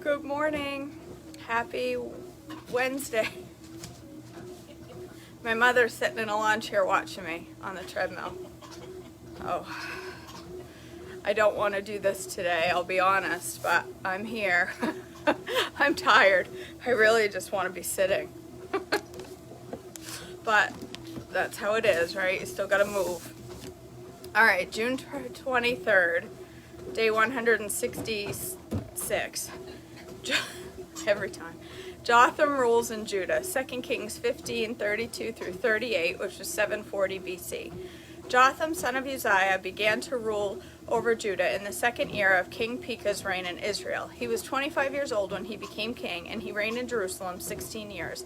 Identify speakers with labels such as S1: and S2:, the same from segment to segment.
S1: Good morning. Happy Wednesday. My mother's sitting in a lawn chair watching me on the treadmill. Oh, I don't want to do this today, I'll be honest, but I'm here. I'm tired. I really just want to be sitting. But that's how it is, right? You still got to move. All right, June 23rd, day 166. Every time. Jotham rules in Judah, 2 Kings 15:32 through 38, which was 740 BC. Jotham, son of Uzziah, began to rule over Judah in the second year of King Pekah's reign in Israel. He was 25 years old when he became king, and he reigned in Jerusalem 16 years.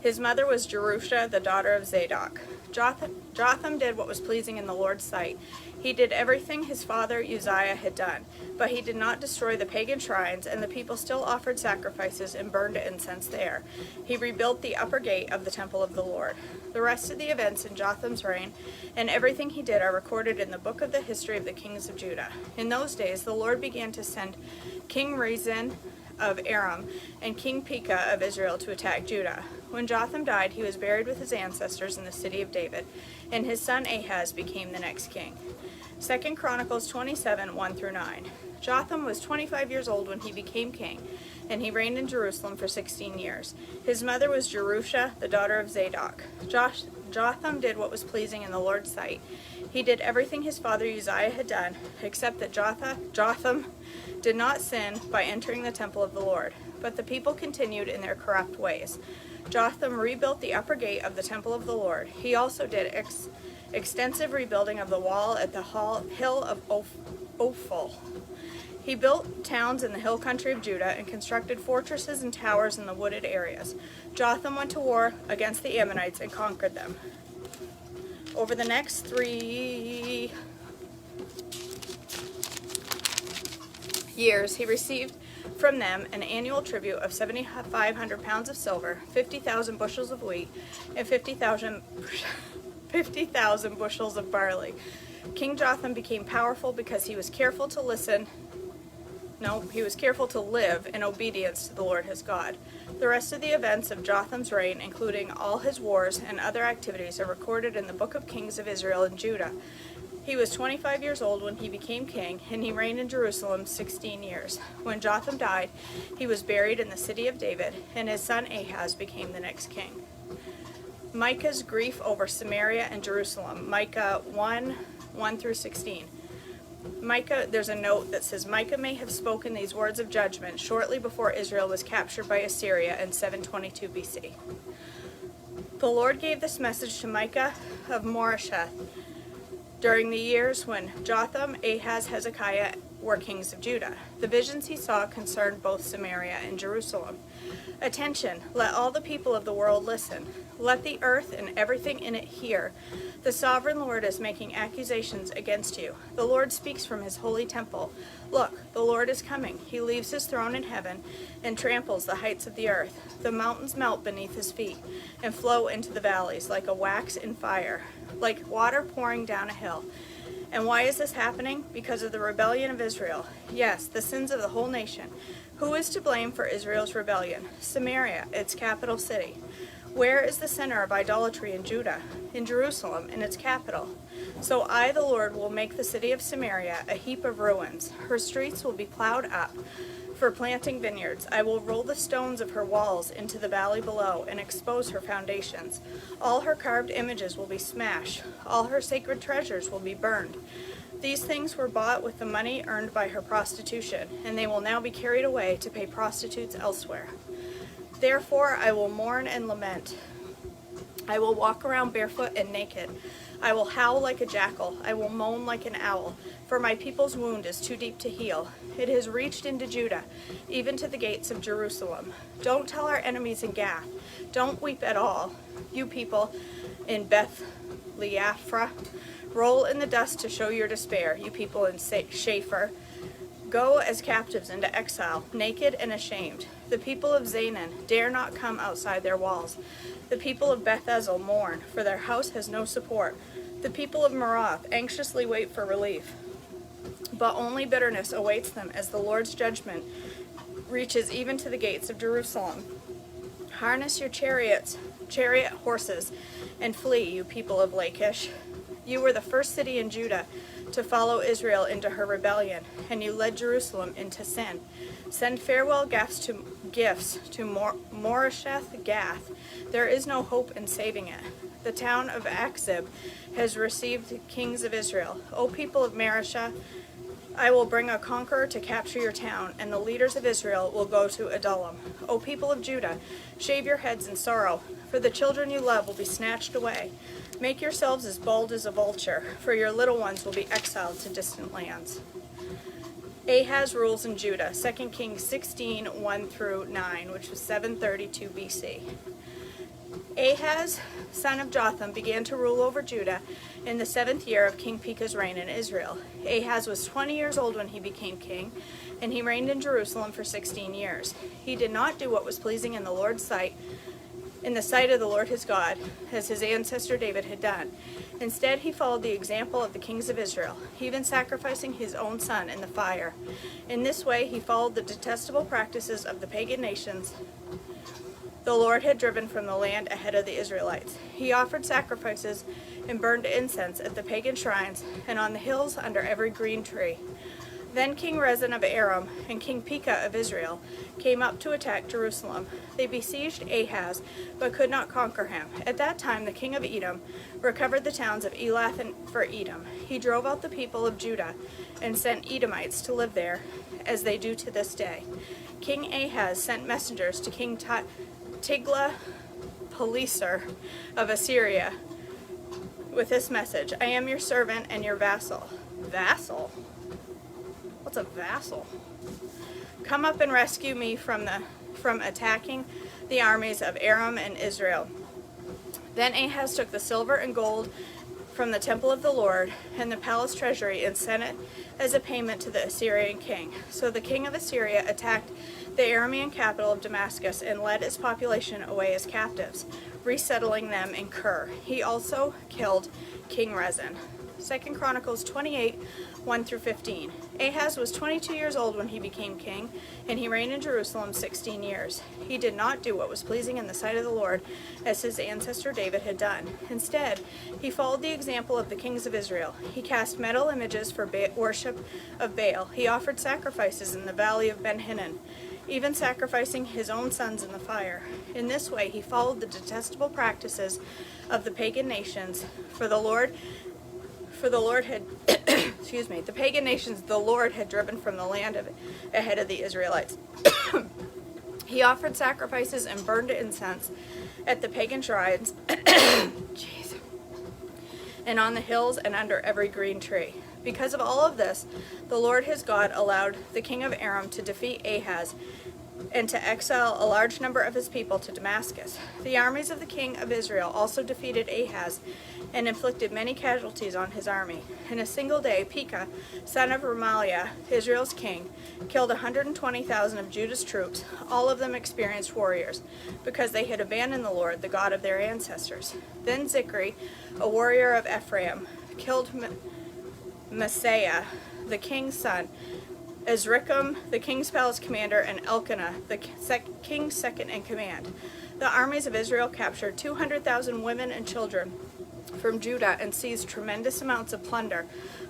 S1: His mother was Jerusha, the daughter of Zadok. Jotham did what was pleasing in the Lord's sight. He did everything his father Uzziah had done, but he did not destroy the pagan shrines, and the people still offered sacrifices and burned incense there. He rebuilt the upper gate of the temple of the Lord. The rest of the events in Jotham's reign and everything he did are recorded in the book of the history of the kings of Judah. In those days, the Lord began to send King Rezin of Aram and King Pekah of Israel to attack Judah. When Jotham died, he was buried with his ancestors in the city of David, and his son Ahaz became the next king. 2 Chronicles 27, 1 through 9. Jotham was 25 years old when he became king, and he reigned in Jerusalem for 16 years. His mother was Jerusha, the daughter of Zadok. Jotham did what was pleasing in the Lord's sight. He did everything his father Uzziah had done, except that Jotham did not sin by entering the temple of the Lord. But the people continued in their corrupt ways. Jotham rebuilt the upper gate of the temple of the Lord. He also did extensive rebuilding of the wall at the hill of Ophel. He built towns in the hill country of Judah and constructed fortresses and towers in the wooded areas. Jotham went to war against the Ammonites and conquered them. Over the next 3 years, he received from them an annual tribute of 7,500 pounds of silver, 50,000 bushels of wheat, and 50,000 bushels of barley. King Jotham became powerful because he was careful to live in obedience to the Lord his God. The rest of the events of Jotham's reign, including all his wars and other activities, are recorded in the book of Kings of Israel and Judah. He was 25 years old when he became king, and he reigned in Jerusalem 16 years. When Jotham died, he was buried in the city of David, and his son Ahaz became the next king. Micah's grief over Samaria and Jerusalem. Micah 1 through 16. There's a note that says, Micah may have spoken these words of judgment shortly before Israel was captured by Assyria in 722 BC. The Lord gave this message to Micah of Moresheth during the years when Jotham, Ahaz, Hezekiah were kings of Judah. The visions he saw concerned both Samaria and Jerusalem. Attention, let all the people of the world listen. Let the earth and everything in it hear. The sovereign Lord is making accusations against you. The Lord speaks from his holy temple. Look, the Lord is coming. He leaves his throne in heaven and tramples the heights of the earth. The mountains melt beneath his feet and flow into the valleys like a wax in fire, like water pouring down a hill. And why is this happening? Because of the rebellion of Israel. Yes, the sins of the whole nation. Who is to blame for Israel's rebellion? Samaria, its capital city. Where is the center of idolatry in Judah? In Jerusalem, in its capital. So I, the Lord, will make the city of Samaria a heap of ruins. Her streets will be plowed up for planting vineyards. I will roll the stones of her walls into the valley below and expose her foundations. All her carved images will be smashed. All her sacred treasures will be burned. These things were bought with the money earned by her prostitution, and they will now be carried away to pay prostitutes elsewhere. Therefore I will mourn and lament. I will walk around barefoot and naked. I will howl like a jackal. I will moan like an owl, for my people's wound is too deep to heal. It has reached into Judah, even to the gates of Jerusalem. Don't tell our enemies in Gath. Don't weep at all. You people in Beth Leaphrah, roll in the dust to show your despair. You people in Shapher, go as captives into exile, naked and ashamed. The people of Zanan dare not come outside their walls. The people of Beth Ezel mourn, for their house has no support. The people of Marath anxiously wait for relief, but only bitterness awaits them as the Lord's judgment reaches even to the gates of Jerusalem. Harness your chariot horses, and flee, you people of Lachish. You were the first city in Judah to follow Israel into her rebellion, and you led Jerusalem into sin. Send farewell gifts to Moresheth Gath. There is no hope in saving it. The town of Achzib has received kings of Israel. O people of Mareshah, I will bring a conqueror to capture your town, and the leaders of Israel will go to Adullam. O people of Judah, shave your heads in sorrow, for the children you love will be snatched away. Make yourselves as bald as a vulture, for your little ones will be exiled to distant lands. Ahaz rules in Judah, 2 Kings 16, 1-9, which was 732 BC. Ahaz, son of Jotham, began to rule over Judah in the 7th year of King Pekah's reign in Israel. Ahaz was 20 years old when he became king, and he reigned in Jerusalem for 16 years. He did not do what was pleasing in the Lord's sight, in the sight of the Lord his God, as his ancestor David had done. Instead, he followed the example of the kings of Israel, even sacrificing his own son in the fire. In this way, he followed the detestable practices of the pagan nations the Lord had driven from the land ahead of the Israelites. He offered sacrifices and burned incense at the pagan shrines and on the hills under every green tree. Then King Rezin of Aram and King Pekah of Israel came up to attack Jerusalem. They besieged Ahaz, but could not conquer him. At that time the king of Edom recovered the towns of Elath and for Edom. He drove out the people of Judah and sent Edomites to live there, as they do to this day. King Ahaz sent messengers to King Tiglath-Pileser of Assyria with this message: I am your servant and your vassal. Vassal? What's a vassal? Come up and rescue me from attacking the armies of Aram and Israel. Then Ahaz took the silver and gold from the temple of the Lord and the palace treasury and sent it as a payment to the Assyrian king. So the king of Assyria attacked the Aramean capital of Damascus and led its population away as captives, resettling them in Kir. He also killed King Rezin. 2 Chronicles 28, 1-15. Ahaz was 22 years old when he became king, and he reigned in Jerusalem 16 years. He did not do what was pleasing in the sight of the Lord, as his ancestor David had done. Instead, he followed the example of the kings of Israel. He cast metal images for worship of Baal. He offered sacrifices in the valley of Ben Hinnom, even sacrificing his own sons in the fire. In this way, he followed the detestable practices of the pagan nations, for the Lord had the pagan nations the Lord had driven from the land ahead of the Israelites. He offered sacrifices and burned incense at the pagan shrines and on the hills and under every green tree. Because of all of this, the Lord his God allowed the king of Aram to defeat Ahaz and to exile a large number of his people to Damascus. The armies of the king of Israel also defeated Ahaz and inflicted many casualties on his army. In a single day, Pekah, son of Remaliah, Israel's king, killed 120,000 of Judah's troops, all of them experienced warriors, because they had abandoned the Lord, the God of their ancestors. Then Zikri, a warrior of Ephraim, killed Messiah, the king's son, Azrikam, the king's palace commander, and Elkanah, the king's second in command. The armies of Israel captured 200,000 women and children from Judah and seized tremendous amounts of plunder,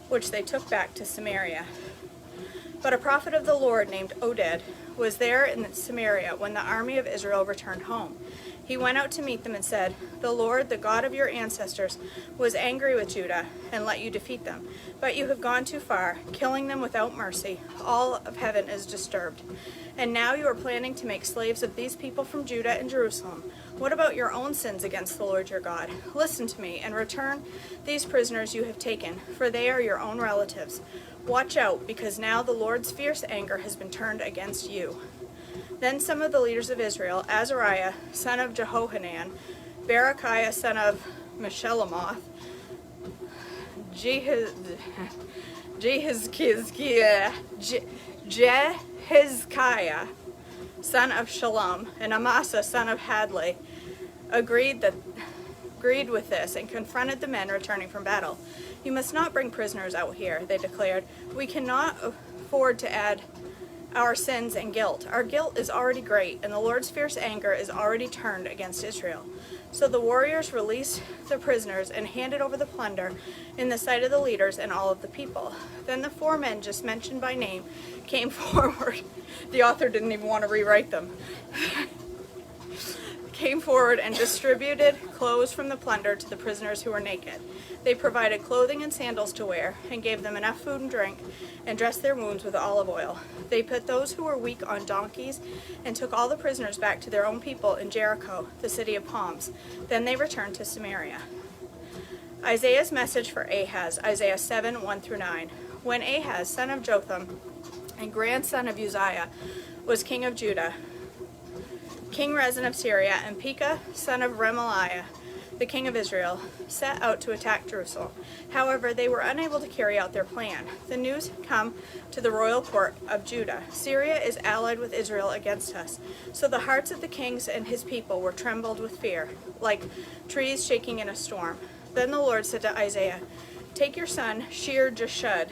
S1: which they took back to Samaria. But a prophet of the Lord named Oded was there in Samaria when the army of Israel returned home. He went out to meet them and said, The Lord, the God of your ancestors, was angry with Judah and let you defeat them. But you have gone too far, killing them without mercy. All of heaven is disturbed. And now you are planning to make slaves of these people from Judah and Jerusalem. What about your own sins against the Lord your God? Listen to me and return these prisoners you have taken, for they are your own relatives. Watch out, because now the Lord's fierce anger has been turned against you. Then some of the leaders of Israel, Azariah, son of Jehohanan, Berechiah, son of Meshillemoth, Jehizkiah, son of Shalom, and Amasa, son of Hadley, agreed with this and confronted the men returning from battle. You must not bring prisoners out here, they declared. We cannot afford to add our sins and guilt. Our guilt is already great, and the Lord's fierce anger is already turned against Israel. So the warriors released the prisoners and handed over the plunder in the sight of the leaders and all of the people. Then the 4 men just mentioned by name came forward. The author didn't even want to rewrite them. Came forward and distributed clothes from the plunder to the prisoners who were naked. They provided clothing and sandals to wear, and gave them enough food and drink, and dressed their wounds with olive oil. They put those who were weak on donkeys, and took all the prisoners back to their own people in Jericho, the city of palms. Then they returned to Samaria. Isaiah's message for Ahaz, Isaiah 7, 1-9. When Ahaz, son of Jotham, and grandson of Uzziah, was king of Judah, King Rezin of Syria, and Pekah, son of Remaliah, the king of Israel, set out to attack Jerusalem. However, they were unable to carry out their plan. The news had come to the royal court of Judah. Syria is allied with Israel against us. So the hearts of the kings and his people were trembled with fear, like trees shaking in a storm. Then the Lord said to Isaiah, "Take your son, Shear-Jashub,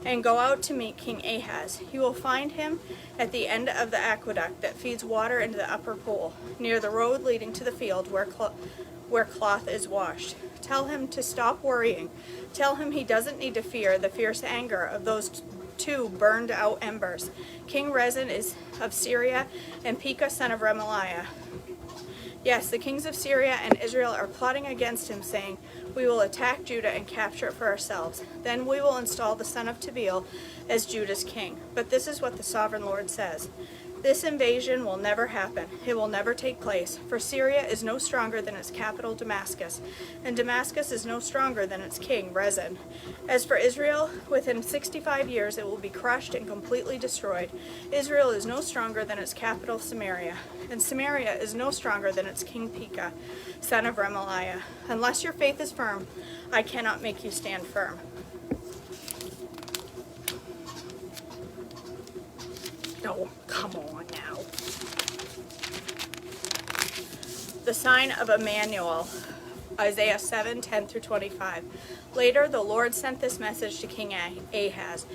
S1: and go out to meet King Ahaz. You will find him at the end of the aqueduct that feeds water into the upper pool, near the road leading to the field where cloth is washed. Tell him to stop worrying. Tell him he doesn't need to fear the fierce anger of those 2 burned out embers. King Rezin is of Syria, and Pekah, son of Remaliah. Yes, the kings of Syria and Israel are plotting against him, saying, 'We will attack Judah and capture it for ourselves. Then we will install the son of Tabeel as Judah's king.' But this is what the sovereign Lord says. This invasion will never happen. It will never take place. For Syria is no stronger than its capital Damascus, and Damascus is no stronger than its king Rezin. As for Israel, within 65 years it will be crushed and completely destroyed. Israel is no stronger than its capital Samaria, and Samaria is no stronger than its king Pekah, son of Remaliah. Unless your faith is firm, I cannot make you stand firm." No, come on now. The sign of Emmanuel, Isaiah 7, 10-25. Later, the Lord sent this message to King Ahaz.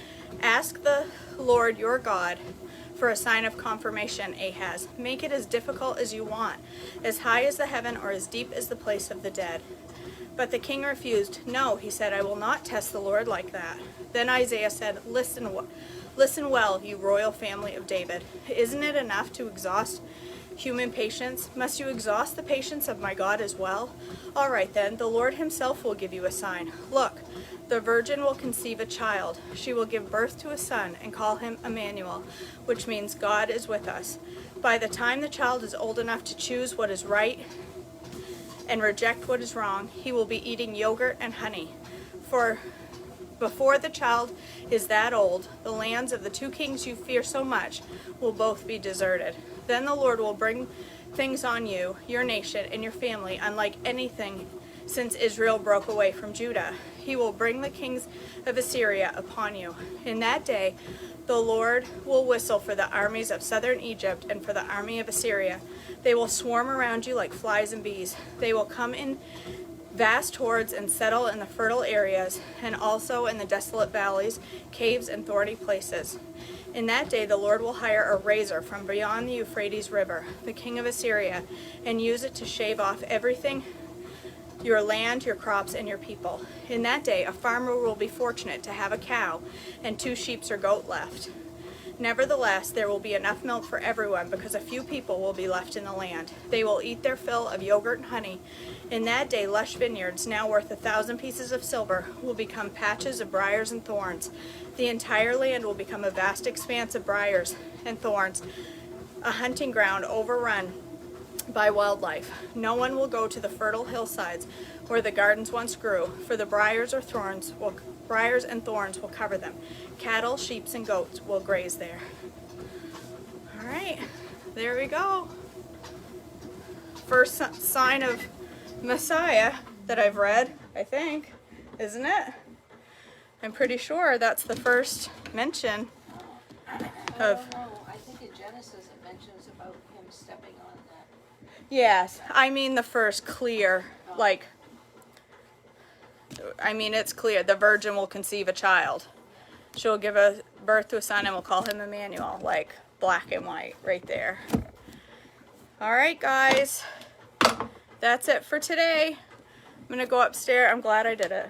S1: "Ask the Lord your God for a sign of confirmation, Ahaz. Make it as difficult as you want, as high as the heaven or as deep as the place of the dead." But the king refused. "No," he said, "I will not test the Lord like that." Then Isaiah said, Listen well, you royal family of David. Isn't it enough to exhaust human patience? Must you exhaust the patience of my God as well? All right then, the Lord himself will give you a sign. Look, the virgin will conceive a child. She will give birth to a son and call him Emmanuel, which means God is with us. By the time the child is old enough to choose what is right and reject what is wrong, he will be eating yogurt and honey. For before the child is that old, the lands of the 2 kings you fear so much will both be deserted. Then the Lord will bring things on you, your nation, and your family, unlike anything since Israel broke away from Judah. He will bring the kings of Assyria upon you. In that day, the Lord will whistle for the armies of southern Egypt and for the army of Assyria. They will swarm around you like flies and bees. They will come in vast hordes and settle in the fertile areas, and also in the desolate valleys, caves, and thorny places. In that day the Lord will hire a razor from beyond the Euphrates River, the king of Assyria, and use it to shave off everything, your land, your crops, and your people. In that day a farmer will be fortunate to have a cow and 2 sheep or goat left. Nevertheless, there will be enough milk for everyone, because a few people will be left in the land. They will eat their fill of yogurt and honey. In that day, lush vineyards, now worth 1,000 pieces of silver, will become patches of briars and thorns. The entire land will become a vast expanse of briars and thorns, a hunting ground overrun by wildlife. No one will go to the fertile hillsides where the gardens once grew, for the briars and thorns will cover them. Cattle, sheep, and goats will graze there. All right, there we go. First sign of Messiah that I've read, I think, isn't it? I'm pretty sure that's the first mention of...
S2: I think in Genesis it mentions about him stepping on that.
S1: Yes, I mean the first clear, it's clear. The virgin will conceive a child. she'll give a birth to a son, and we'll call him Emmanuel, like black and white right there. All right, guys, that's it for today. I'm gonna go upstairs. I'm glad I did it.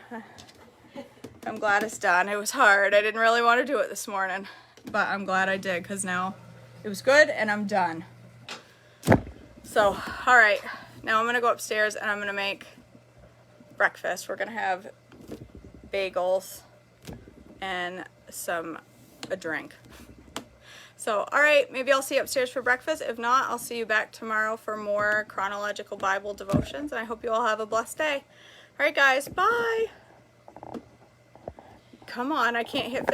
S1: I'm glad it's done. It was hard. I didn't really want to do it this morning, but I'm glad I did, because now it was good and I'm done. So, all right, now I'm gonna go upstairs and I'm gonna make breakfast. We're gonna have bagels and a drink. So, all right, maybe I'll see you upstairs for breakfast. If not, I'll see you back tomorrow for more chronological Bible devotions, and I hope you all have a blessed day. All right, guys, bye. Come on, I can't hit